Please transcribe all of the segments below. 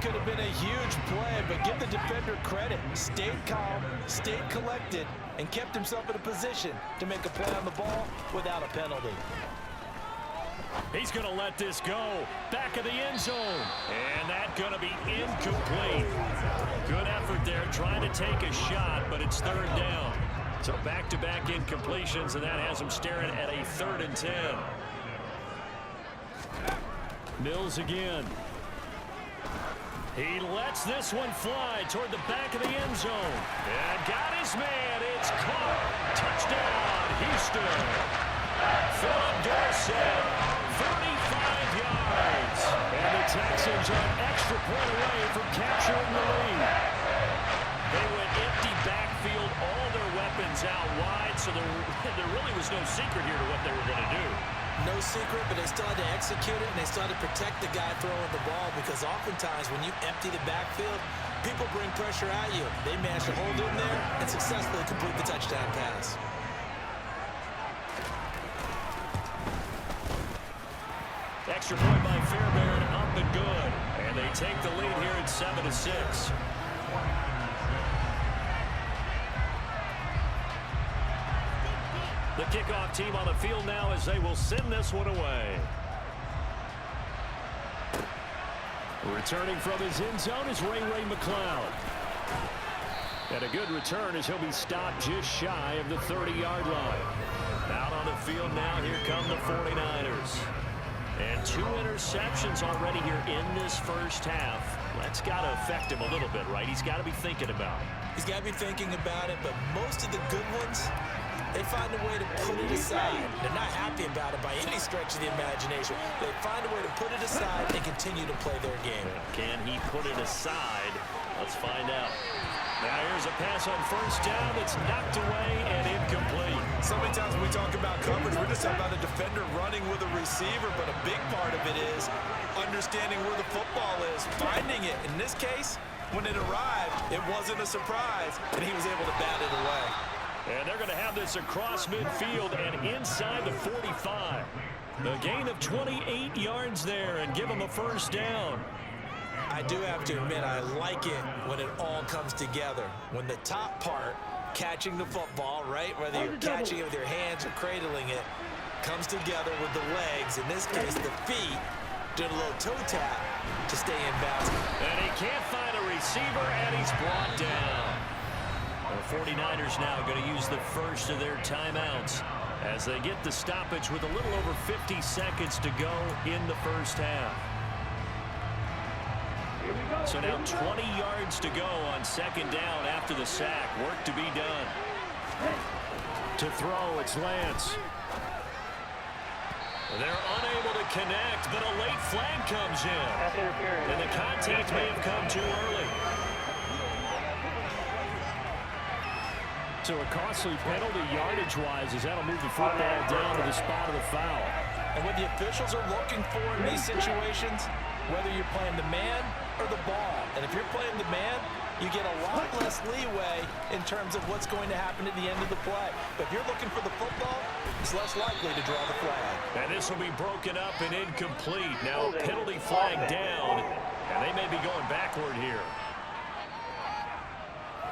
could have been a huge play, but give the defender credit. Stayed calm, stayed collected, and kept himself in a position to make a play on the ball without a penalty. He's going to let this go. Back of the end zone. And that's going to be incomplete. Good effort there trying to take a shot, but it's third down. So back-to-back incompletions, and that has him staring at a 3rd and 10. Mills again. He lets this one fly toward the back of the end zone. And got his man. It's caught. Touchdown, Houston. Philip Dorsett, 35 yards. And the Texans are an extra point away from capturing the lead. They went empty backfield, all their weapons out wide, so there really was no secret here to what they were going to do. No secret, but they still had to execute it, and they still had to protect the guy throwing the ball, because oftentimes when you empty the backfield, people bring pressure at you. They managed to hold in there and successfully complete the touchdown pass. Extra point by Fairbairn, up and good. And they take the lead here at 7-6. The kickoff team on the field now as they will send this one away. Returning from his end zone is Ray McCloud. And a good return as he'll be stopped just shy of the 30-yard line. Out on the field now, here come the 49ers. And 2 interceptions already here in this first half. That's got to affect him a little bit, right? He's got to be thinking about it. He's got to be thinking about it, but most of the good ones, they find a way to put it aside. They're not happy about it by any stretch of the imagination. They find a way to put it aside and continue to play their game. Can he put it aside? Let's find out. Now here's a pass on first down that's knocked away and incomplete. So many times when we talk about coverage, we're just talking about a defender running with a receiver, but a big part of it is understanding where the football is, finding it. In this case, when it arrived, it wasn't a surprise, and he was able to bat it away. And they're going to have this across midfield and inside the 45. The gain of 28 yards there and give them a first down. I do have to admit, I like it when it all comes together. When the top part, catching the football, right, whether you're catching it with your hands or cradling it, comes together with the legs, in this case the feet, doing a little toe tap to stay in bounds. And he can't find a receiver, and he's brought down. The 49ers now going to use the first of their timeouts as they get the stoppage with a little over 50 seconds to go in the first half. So now 20 yards to go on second down after the sack. Work to be done. To throw, it's Lance. They're unable to connect, but a late flag comes in. And the contact may have come too early. So a costly penalty yardage-wise as that'll move the football down to the spot of the foul. And what the officials are looking for in these situations, whether you're playing the man or the ball. And if you're playing the man, you get a lot less leeway in terms of what's going to happen at the end of the play. But if you're looking for the football, it's less likely to draw the flag. And this will be broken up and incomplete. Now a penalty flag down, and they may be going backward here.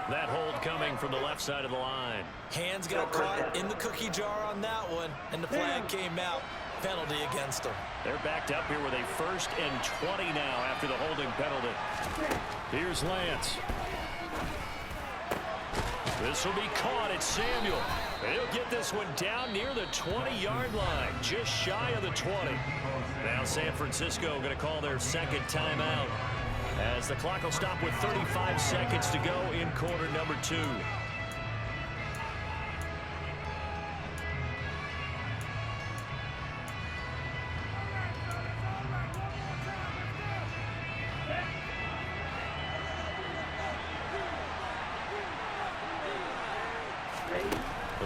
That hold coming from the left side of the line. Hands got caught in the cookie jar on that one, and the flag came out. Penalty against them. They're backed up here with a 1st and 20 now after the holding penalty. Here's Lance. This will be caught at Samuel. And he'll get this one down near the 20-yard line, just shy of the 20. Now San Francisco going to call their second timeout as the clock will stop with 35 seconds to go in quarter number 2.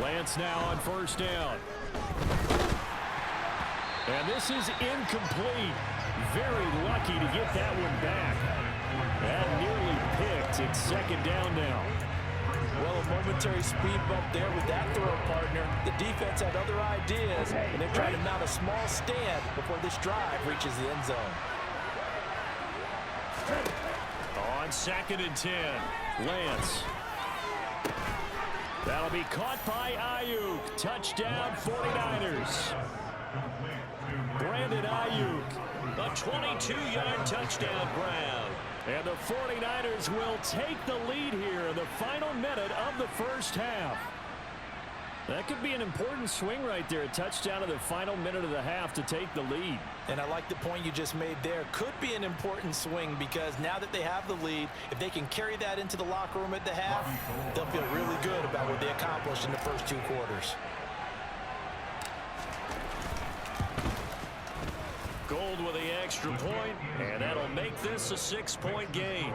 Lance now on first down. And this is incomplete. Very lucky to get that one back. That nearly picked. It's second down now. Well, a momentary speed bump there with that throw partner. The defense had other ideas, and they're trying to mount a small stand before this drive reaches the end zone. On 2nd and 10, Lance. That'll be caught by Ayuk. Touchdown, 49ers. Brandon Ayuk, a 22-yard touchdown grab. And the 49ers will take the lead here in the final minute of the first half. That could be an important swing right there. A touchdown in the final minute of the half to take the lead. And I like the point you just made there. Could be an important swing because now that they have the lead, if they can carry that into the locker room at the half, they'll feel really good about what they accomplished in the first 2 quarters. Gold with the extra point, and that'll make this a 6-point game.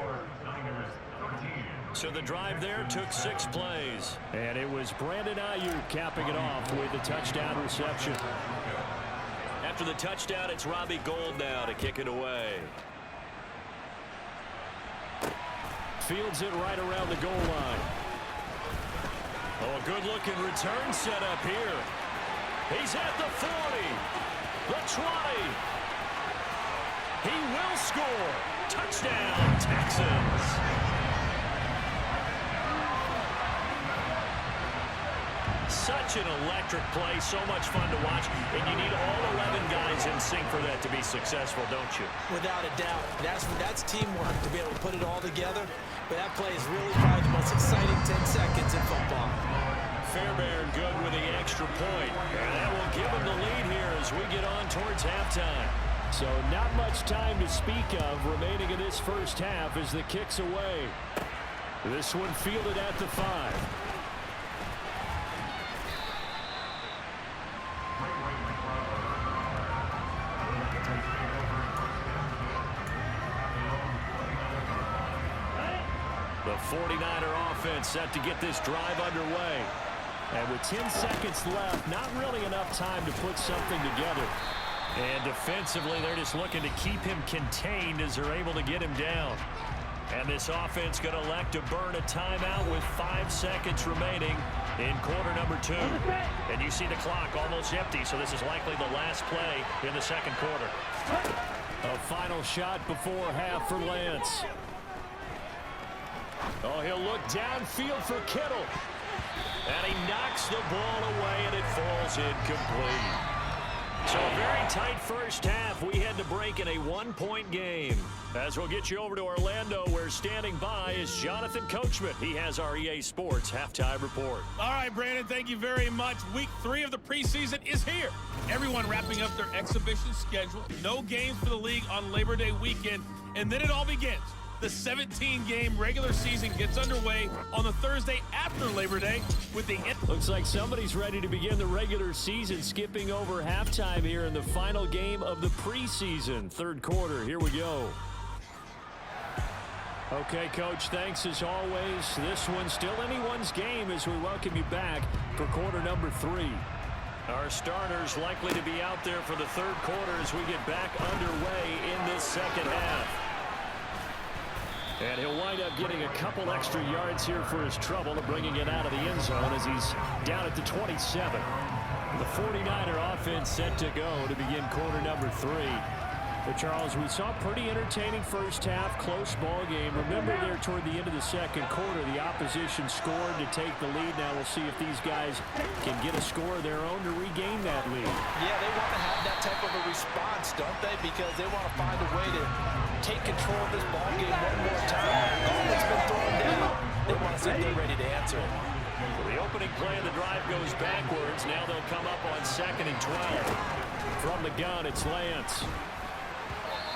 So the drive there took 6 plays, and it was Brandon Ayuk capping it off with a touchdown reception. After the touchdown, it's Robbie Gould now to kick it away. Fields it right around the goal line. Oh, a good-looking return set up here. He's at the 40, the 20. He will score. Touchdown, Texans. Such an electric play, so much fun to watch, and you need all 11 guys in sync for that to be successful, don't you? Without a doubt. That's teamwork to be able to put it all together. But that play is really probably the most exciting 10 seconds in football. Fairbairn good with the extra point, and that will give him the lead here as we get on towards halftime. So not much time to speak of remaining in this first half as the kick's away. This one fielded at the 5. The 49er offense set to get this drive underway. And with 10 seconds left, not really enough time to put something together. And defensively, they're just looking to keep him contained as they're able to get him down. And this offense going to elect to burn a timeout with 5 seconds remaining in quarter number 2. And you see the clock almost empty, so this is likely the last play in the second quarter. A final shot before half for Lance. Oh, he'll look downfield for Kittle. And he knocks the ball away, and it falls incomplete. So a very tight first half. We had to break in a 1-point game. As we'll get you over to Orlando, where standing by is Jonathan Coachman. He has our EA Sports halftime report. All right, Brandon, thank you very much. Week 3 of the preseason is here. Everyone wrapping up their exhibition schedule. No games for the league on Labor Day weekend, and then it all begins. The 17-game regular season gets underway on the Thursday after Labor Day with the... Looks like somebody's ready to begin the regular season, skipping over halftime here in the final game of the preseason. Third quarter, here we go. Okay, Coach, thanks as always. This one's still anyone's game as we welcome you back for quarter number 3. Our starters likely to be out there for the third quarter as we get back underway in this second half. And he'll wind up getting a couple extra yards here for his trouble, bringing it out of the end zone as he's down at the 27. The 49er offense set to go to begin quarter number 3. But Charles, we saw a pretty entertaining first half, close ball game. Remember there toward the end of the second quarter, the opposition scored to take the lead. Now we'll see if these guys can get a score of their own to regain that lead. Yeah, they want to have that type of a response, don't they? Because they want to find a way to take control of this ball game one more time. All that's been thrown down, they want to see if they're ready to answer it. Well, the opening play of the drive goes backwards. Now they'll come up on 2nd and 12. From the gun, it's Lance.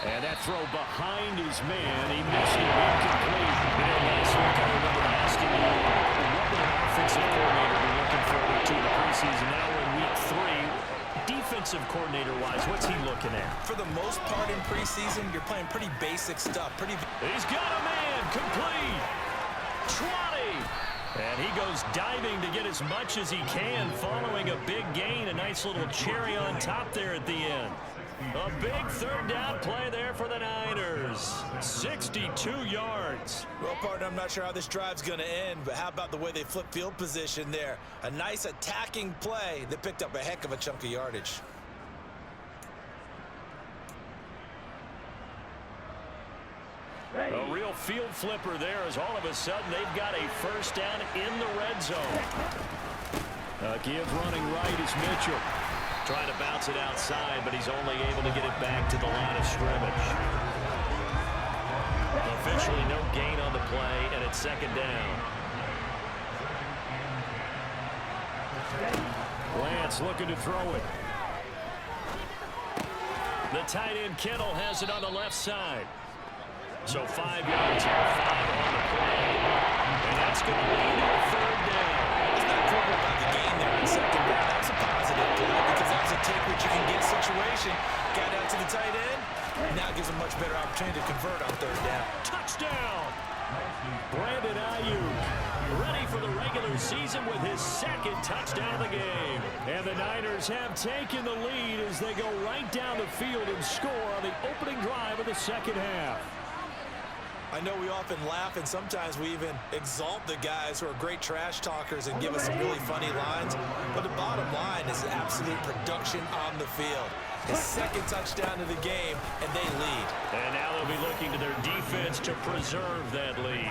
And that throw behind his man. He missed it, incomplete. Last week, I remember asking you, what would an offensive coordinator be looking forward to the preseason? Now we're in week 3. Defensive coordinator-wise, what's he looking at? For the most part in preseason, you're playing pretty basic stuff. He's got a man, complete. 20. And he goes diving to get as much as he can, following a big gain. A nice little cherry on top there at the end. A big third down play there for the Niners. 62 yards. Well, partner, I'm not sure how this drive's going to end, but how about the way they flip field position there? A nice attacking play that picked up a heck of a chunk of yardage. A real field flipper there as all of a sudden they've got a first down in the red zone. Give running right is Mitchell. Trying to bounce it outside, but he's only able to get it back to the line of scrimmage. Officially no gain on the play, and it's second down. Lance looking to throw it. The tight end Kittle has it on the left side. So 5 yards here, 5 on the play. And that's going to lead to a third down. It's not cool about the game there in second down. That's a positive play because that was a take what you can get situation. Got out to the tight end. Now it gives a much better opportunity to convert on third down. Touchdown! Brandon Ayuk ready for the regular season with his second touchdown of the game. And the Niners have taken the lead as they go right down the field and score on the opening drive of the second half. I know we often laugh and sometimes we even exalt the guys who are great trash talkers and give us some really funny lines. But the bottom line is absolute production on the field. The second touchdown of the game, and they lead. And now they'll be looking to their defense to preserve that lead.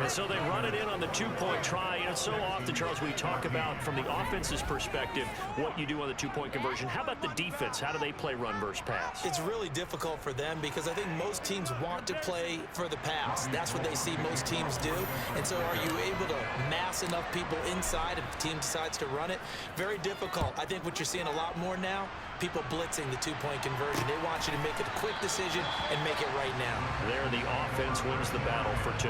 And so they run it in on the two-point try. And so often, Charles, we talk about from the offense's perspective what you do on the two-point conversion. How about the defense? How do they play run versus pass? It's really difficult for them because I think most teams want to play for the pass. That's what they see most teams do. And so are you able to mass enough people inside if the team decides to run it? Very difficult. I think what you're seeing a lot more now, people blitzing the two-point conversion. They want you to make a quick decision and make it right now. There, the offense wins the battle for 2.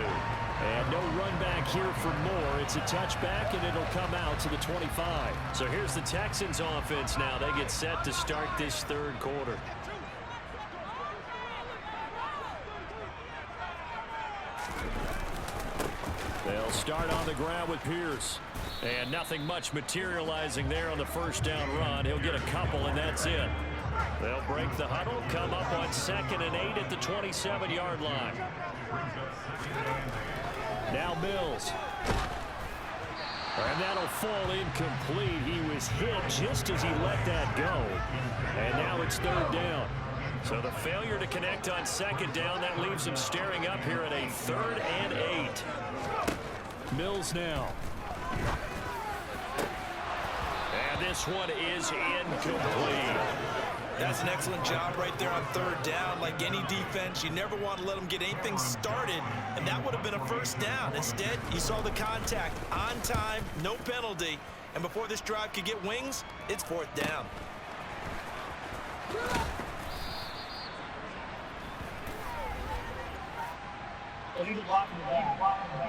And no run back here for more. It's a touchback, and it'll come out to the 25. So here's the Texans offense now. They get set to start this third quarter. They'll start on the ground with Pierce. And nothing much materializing there on the first down run. He'll get a couple, and that's it. They'll break the huddle, come up on 2nd and 8 at the 27-yard line. Now Mills. And that'll fall incomplete. He was hit just as he let that go. And now it's third down. So the failure to connect on 2nd down, that leaves him staring up here at a 3rd and 8. Mills now. And this one is incomplete. That's an excellent job right there on third down. Like any defense, you never want to let them get anything started, and that would have been a first down. Instead, you saw the contact on time, no penalty, and before this drive could get wings, it's 4th down.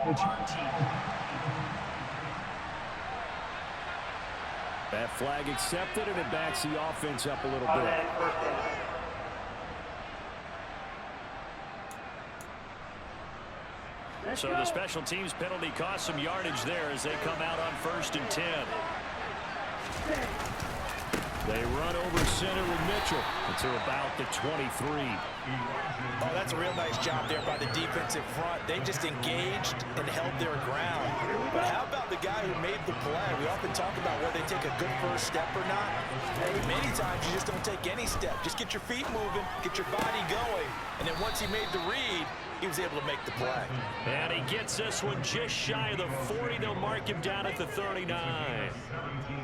Return team. That flag accepted, and it backs the offense up a little bit. So the special teams penalty cost some yardage there as they come out on 1st and 10. They run over center with Mitchell to about the 23. Oh, that's a real nice job there by the defensive front. They just engaged and held their ground. But how about the guy who made the play? We often talk about whether they take a good first step or not. Many times you just don't take any step. Just get your feet moving, get your body going, and then once he made the read, he was able to make the play. And he gets this one just shy of the 40. They'll mark him down at the 39.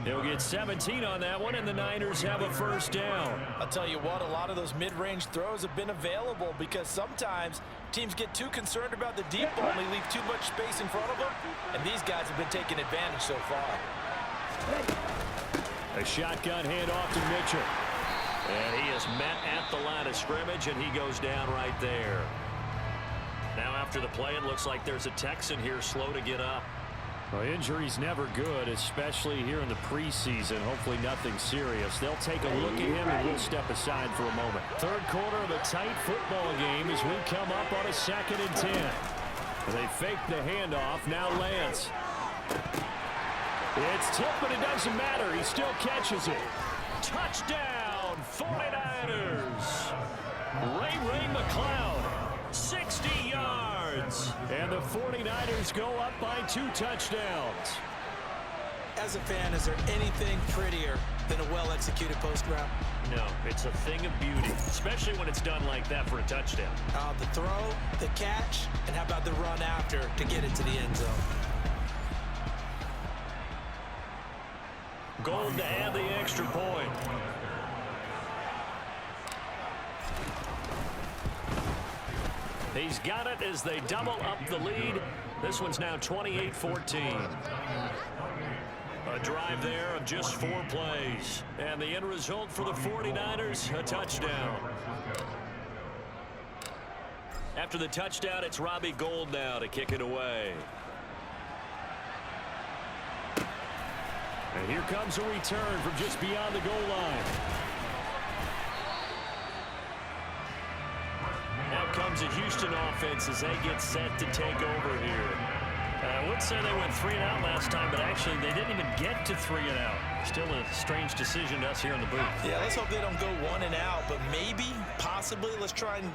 He'll get 17 on that one, and the Niners have a first down. I'll tell you what, a lot of those mid-range throws have been available because sometimes teams get too concerned about the deep ball and they leave too much space in front of them, and these guys have been taking advantage so far. A shotgun handoff to Mitchell. And he is met at the line of scrimmage, and he goes down right there. Now after the play, it looks like there's a Texan here slow to get up. Well, injury's never good, especially here in the preseason. Hopefully nothing serious. They'll take a look at him, and we'll step aside for a moment. Third quarter of a tight football game as we come up on a 2nd and 10. They fake the handoff. Now Lance. It's tipped, but it doesn't matter. He still catches it. Touchdown, 49ers. Ray McCloud. 60 yards. And the 49ers go up by 2 touchdowns. As a fan, is there anything prettier than a well-executed post route? No, it's a thing of beauty, especially when it's done like that for a touchdown. The throw, the catch, and how about the run after to get it to the end zone? Gold to add the extra point. He's got it as they double up the lead. This one's now 28-14. A drive there of just 4 plays. And the end result for the 49ers, a touchdown. After the touchdown, it's Robbie Gould now to kick it away. And here comes a return from just beyond the goal line. Out comes the Houston offense as they get set to take over here. I would say they went 3 and out last time, but actually they didn't even get to 3 and out. Still a strange decision to us here in the booth. Yeah, let's hope they don't go 1 and out, but maybe, possibly, let's try and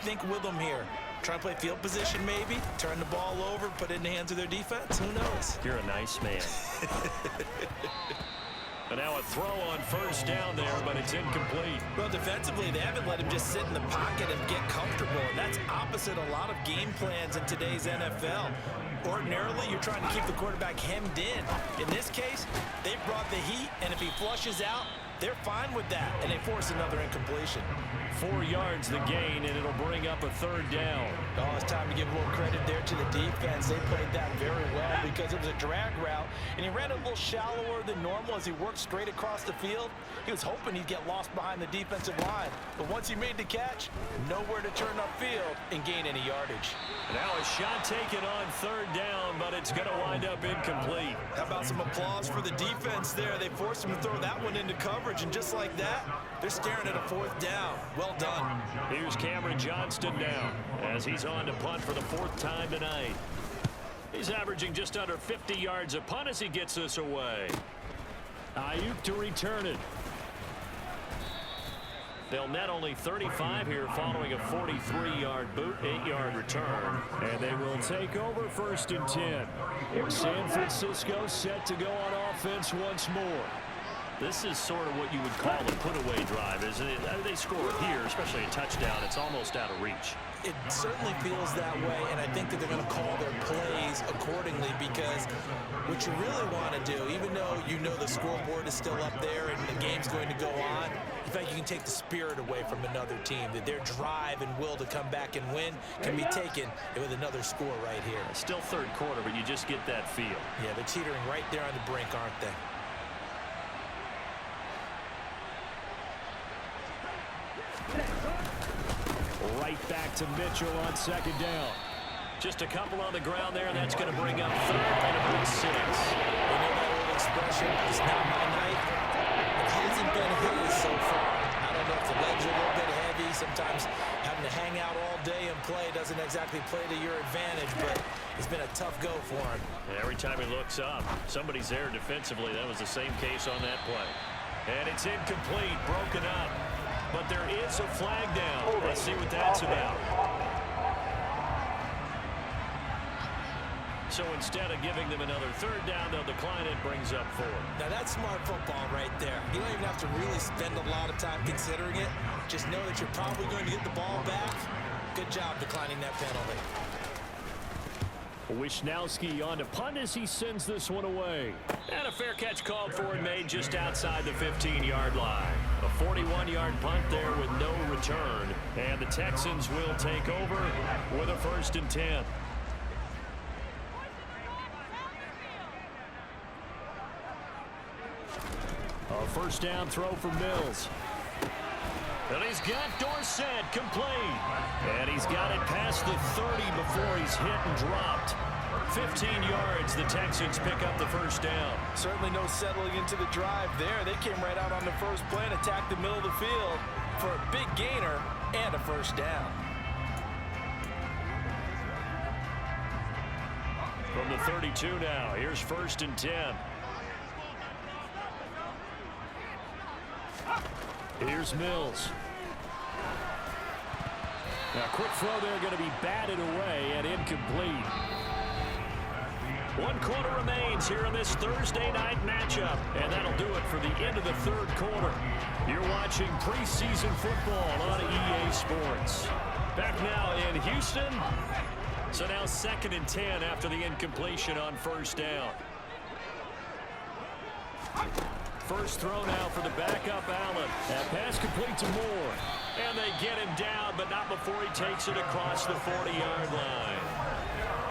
think with them here. Try and play field position maybe, turn the ball over, put it in the hands of their defense. Who knows? You're a nice man. But now a throw on first down there, but it's incomplete. Well, defensively, they haven't let him just sit in the pocket and get comfortable, and that's opposite a lot of game plans in today's NFL. Ordinarily, you're trying to keep the quarterback hemmed in. In this case, they brought the heat, and if he flushes out, they're fine with that, and they force another incompletion. 4 yards the gain, and it'll bring up a 3rd down. Oh, it's time to give a little credit there to the defense. They played that very well because it was a drag route, and he ran a little shallower than normal as he worked straight across the field. He was hoping he'd get lost behind the defensive line, but once he made the catch, nowhere to turn upfield and gain any yardage. Now a shot taken on 3rd down, but it's going to wind up incomplete. How about some applause for the defense there? They forced him to throw that one into coverage, and just like that, they're staring at a 4th down. Well done. Here's Cameron Johnston now as he's on to punt for the 4th time tonight. He's averaging just under 50 yards a punt as he gets this away. Ayuk to return it. They'll net only 35 here following a 43-yard boot, 8-yard return. And they will take over 1st and 10. San Francisco set to go on offense once more. This is sort of what you would call a put-away drive, isn't it? They score here, especially a touchdown. It's almost out of reach. It certainly feels that way, and I think that they're going to call their plays accordingly because what you really want to do, even though you know the scoreboard is still up there and the game's going to go on, in fact, you can take the spirit away from another team, that their drive and will to come back and win can be taken with another score right here. Still 3rd quarter, but you just get that feel. Yeah, they're teetering right there on the brink, aren't they? Right back to Mitchell on 2nd down. Just a couple on the ground there, and that's going to bring up 3rd and about 6. You know that old expression, it's not my night. It hasn't been his so far. I don't know if the legs are a little bit heavy. Sometimes having to hang out all day and play doesn't exactly play to your advantage, but it's been a tough go for him. Every time he looks up, somebody's there defensively. That was the same case on that play. And it's incomplete, broken up. But there is a flag down. Let's see what that's about. So instead of giving them another 3rd down, they'll decline it, brings up 4. Now that's smart football right there. You don't even have to really spend a lot of time considering it. Just know that you're probably going to get the ball back. Good job declining that penalty. Wisnowski on to punt as he sends this one away. And a fair catch called for and made just outside the 15-yard line. A 41-yard punt there with no return. And the Texans will take over with a 1st and 10. A 1st down throw for Mills. And he's got Dorsett complete. And he's got it past the 30 before he's hit and dropped. 15 yards, the Texans pick up the 1st down. Certainly no settling into the drive there. They came right out on the first play and attacked the middle of the field for a big gainer and a 1st down. From the 32 now, here's 1st and 10. Here's Mills. Now, quick throw there going to be batted away and incomplete. 1 quarter remains here in this Thursday night matchup. And that'll do it for the end of the third quarter. You're watching preseason football on EA Sports. Back now in Houston. So now 2nd and 10 after the incompletion on first down. First throw now for the backup Allen. That pass complete to Moore. And they get him down, but not before he takes it across the 40-yard line.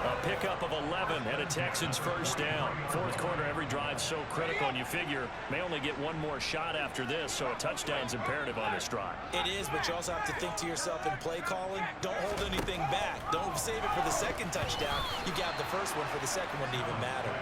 A pickup of 11 and a Texans first down. Fourth quarter, every drive so critical, and you figure may only get one more shot after this, so a touchdown's imperative on this drive. It is, but you also have to think to yourself in play calling, don't hold anything back. Don't save it for the second touchdown. You got the first one for the second one to even matter.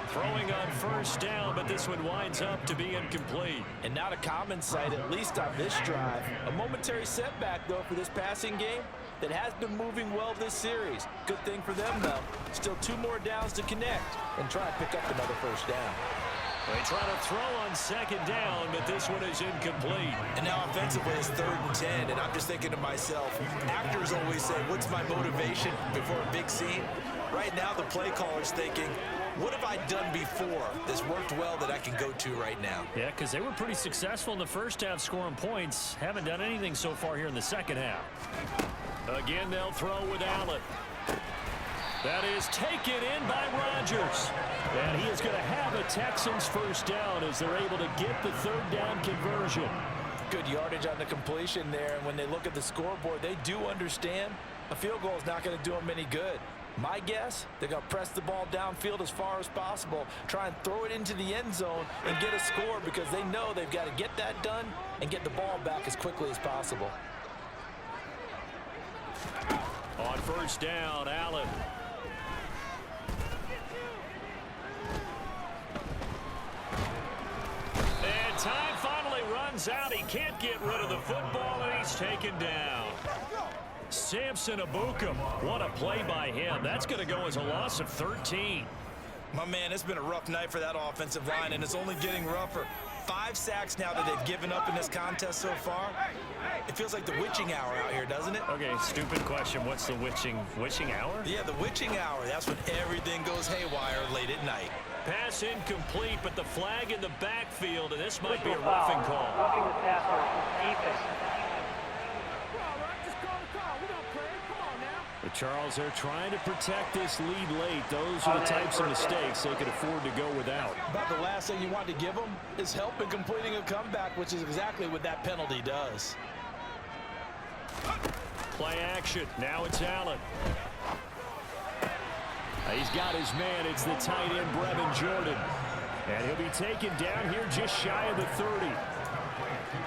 Throwing on first down, but this one winds up to be incomplete. And not a common sight, at least on this drive. A momentary setback, though, for this passing game that has been moving well this series. Good thing for them, though. Still 2 more downs to connect and try and pick up another first down. They try to throw on second down, but this one is incomplete. And now offensively it's 3rd and 10, and I'm just thinking to myself, actors always say, what's my motivation before a big scene? Right now the play caller's thinking, what have I done before that's worked well that I can go to right now? Yeah, because they were pretty successful in the first half scoring points. Haven't done anything so far here in the second half. Again, they'll throw with Allen. That is taken in by Rodgers. And he is going to have a Texans first down as they're able to get the 3rd down conversion. Good yardage on the completion there, and when they look at the scoreboard, they do understand a field goal is not going to do them any good. My guess, they're going to press the ball downfield as far as possible, try and throw it into the end zone and get a score because they know they've got to get that done and get the ball back as quickly as possible. On first down, Allen. And time finally runs out. He can't get rid of the football, and he's taken down. Samson Abukum, what a play by him. That's going to go as a loss of 13. My man, it's been a rough night for that offensive line, and it's only getting rougher. 5 sacks now that they've given up in this contest so far. It feels like the witching hour out here, doesn't it? Okay, stupid question. What's the witching hour? Yeah, the witching hour. That's when everything goes haywire late at night. Pass incomplete, but the flag in the backfield, and this might be a roughing call. Roughing the passer, defense. But Charles, they're trying to protect this lead late. Those are the types of mistakes they could afford to go without. About the last thing you want to give them is help in completing a comeback, which is exactly what that penalty does. Play action. Now it's Allen. He's got his man. It's the tight end, Brevin Jordan. And he'll be taken down here just shy of the 30.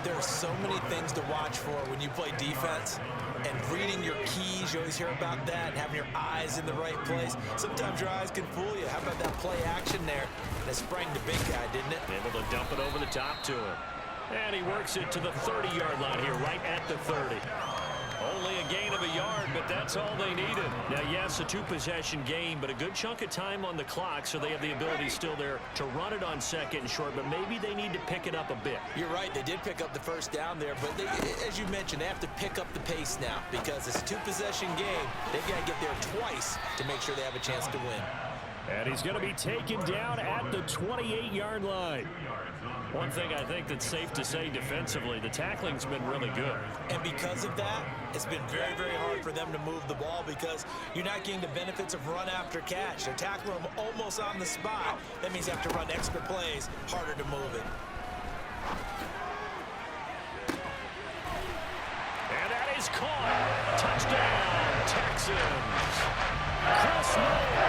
There are so many things to watch for when you play defense. And reading your keys, you always hear about that, and having your eyes in the right place. Sometimes your eyes can fool you. How about that play action there? That sprang the big guy, didn't it? Able to dump it over the top to him. And he works it to the 30-yard line here, right at the 30. Only a gain of a yard, but that's all they needed. Now, yes, a 2-possession game, but a good chunk of time on the clock, so they have the ability still there to run it on second and short, but maybe they need to pick it up a bit. You're right. They did pick up the first down there, but they, as you mentioned, they have to pick up the pace now because it's a 2-possession game. They've got to get there twice to make sure they have a chance to win. And he's going to be taken down at the 28-yard line. One thing I think that's safe to say defensively, the tackling's been really good. And because of that, it's been very, very hard for them to move the ball because you're not getting the benefits of run after catch. They're tackling them almost on the spot. That means you have to run extra plays, harder to move it. And that is caught. Touchdown, Texans. Chris Moore,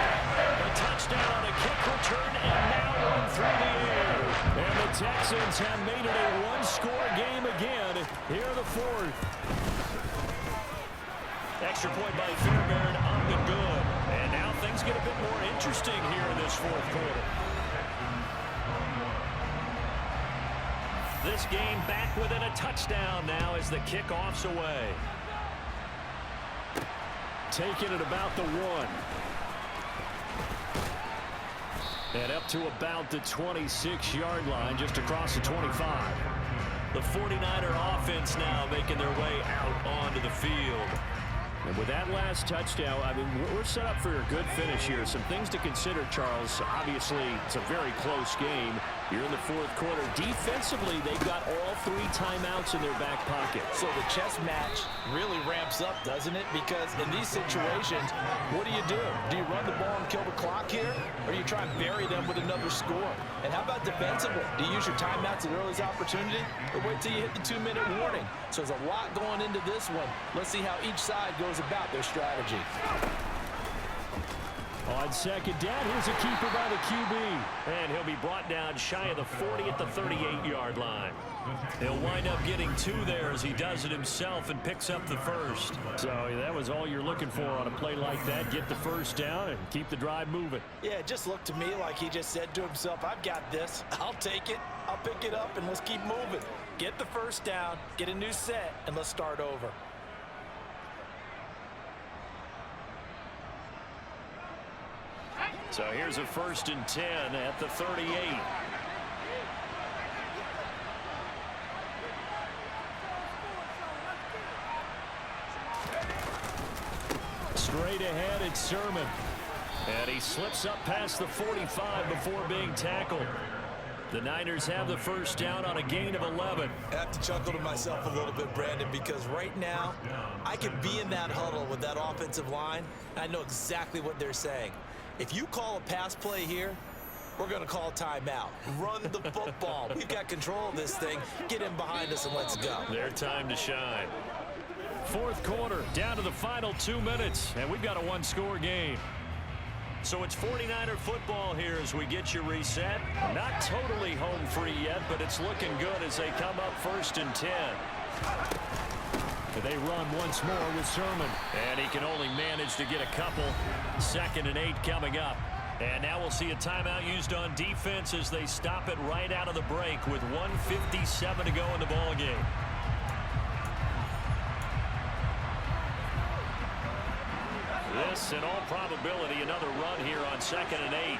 a touchdown on a kick return, and now one through the air. And the Texans have made it a one-score game again here in the fourth. Extra point by Fairbairn, up and good. And now things get a bit more interesting here in this fourth quarter. This game back within a touchdown now as the kickoff's away. Taking it about the 1. And up to about the 26-yard line, just across the 25. The 49er offense now making their way out onto the field. And with that last touchdown, I mean, we're set up for a good finish here. Some things to consider, Charles. Obviously, it's a very close game. You're in the fourth quarter. Defensively, they've got all 3 timeouts in their back pocket. So the chess match really ramps up, doesn't it? Because in these situations, what do? Do you run the ball and kill the clock here? Or do you try and bury them with another score? And how about defensively? Do you use your timeouts at earliest opportunity? Or wait till you hit the 2-minute warning? So there's a lot going into this one. Let's see how each side goes about their strategy. On second down, here's a keeper by the QB. And he'll be brought down shy of the 40 at the 38-yard line. He'll wind up getting 2 there as he does it himself and picks up the first. So that was all you're looking for on a play like that. Get the first down and keep the drive moving. Yeah, it just looked to me like he just said to himself, I've got this. I'll take it. I'll pick it up, and let's keep moving. Get the first down, get a new set, and let's start over. So here's a 1st and 10 at the 38. Straight ahead, it's Sermon. And he slips up past the 45 before being tackled. The Niners have the first down on a gain of 11. I have to chuckle to myself a little bit, Brandon, because right now I could be in that huddle with that offensive line, and I know exactly what they're saying. If you call a pass play here, we're going to call timeout. Run the football. We've got control of this thing. Get in behind us and let's go. Their time to shine. Fourth quarter, down to the final 2 minutes, and we've got a 1-score game. So it's 49er football here as we get you reset. Not totally home free yet, but it's looking good as they come up 1st and 10. They run once more with Sermon. And he can only manage to get a couple. 2nd and 8 coming up. And now we'll see a timeout used on defense as they stop it right out of the break with 1:57 to go in the ballgame. This, in all probability, another run here on 2nd and 8.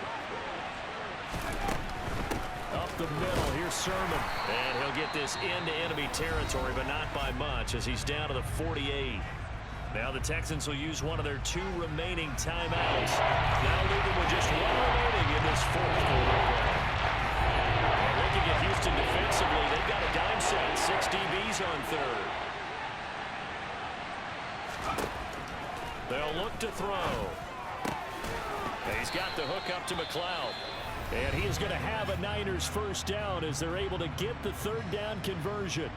Up the middle, here's Sermon. And he'll get this into enemy territory, but not by much as he's down to the 48. Now the Texans will use one of their 2 remaining timeouts. Now leaving with just 1 remaining in this fourth quarter. And looking at Houston defensively, they've got a dime set, 6 DBs on 3rd. They'll look to throw. He's got the hook up to McLeod. And he is going to have a Niners first down as they're able to get the 3rd down conversion.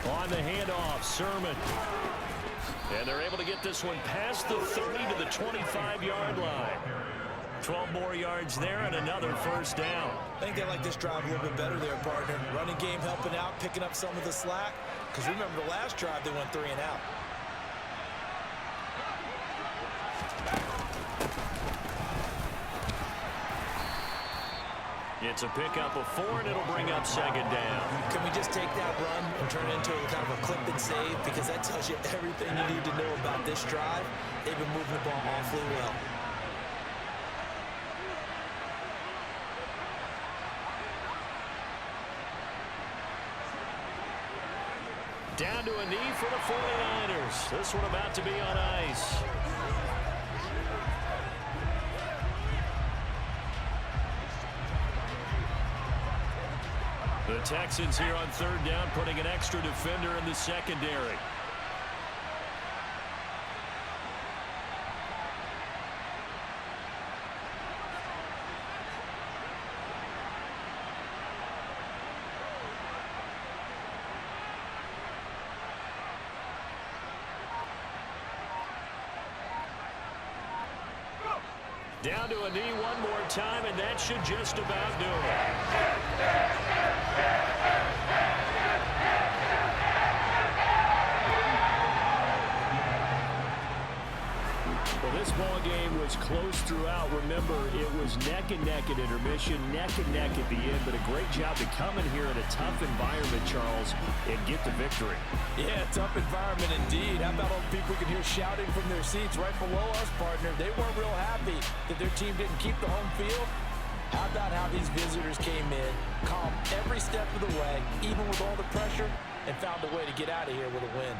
On the handoff, Sermon. And they're able to get this one past the 30 to the 25-yard line. 12 more yards there and another first down. I think they like this drive a little bit better there, partner. Running game helping out, picking up some of the slack. Because remember the last drive, they went 3 and out. It's a pickup of 4, and it'll bring up 2nd down. Can we just take that run and turn it into a kind of a clip and save? Because that tells you everything you need to know about this drive. They've been moving the ball awfully well. Down to a knee for the 49ers. This one about to be on ice. The Texans here on 3rd down, putting an extra defender in the secondary. Down to a knee one more time, and that should just about do it. Well, this ball game was close throughout. Remember, it was neck and neck at intermission, neck and neck at the end, but a great job to come in here in a tough environment, Charles, and get the victory. Yeah, tough environment indeed. How about all the people we can hear shouting from their seats right below us, partner? They weren't real happy that their team didn't keep the home field. How about how these visitors came in, calm every step of the way, even with all the pressure, and found a way to get out of here with a win?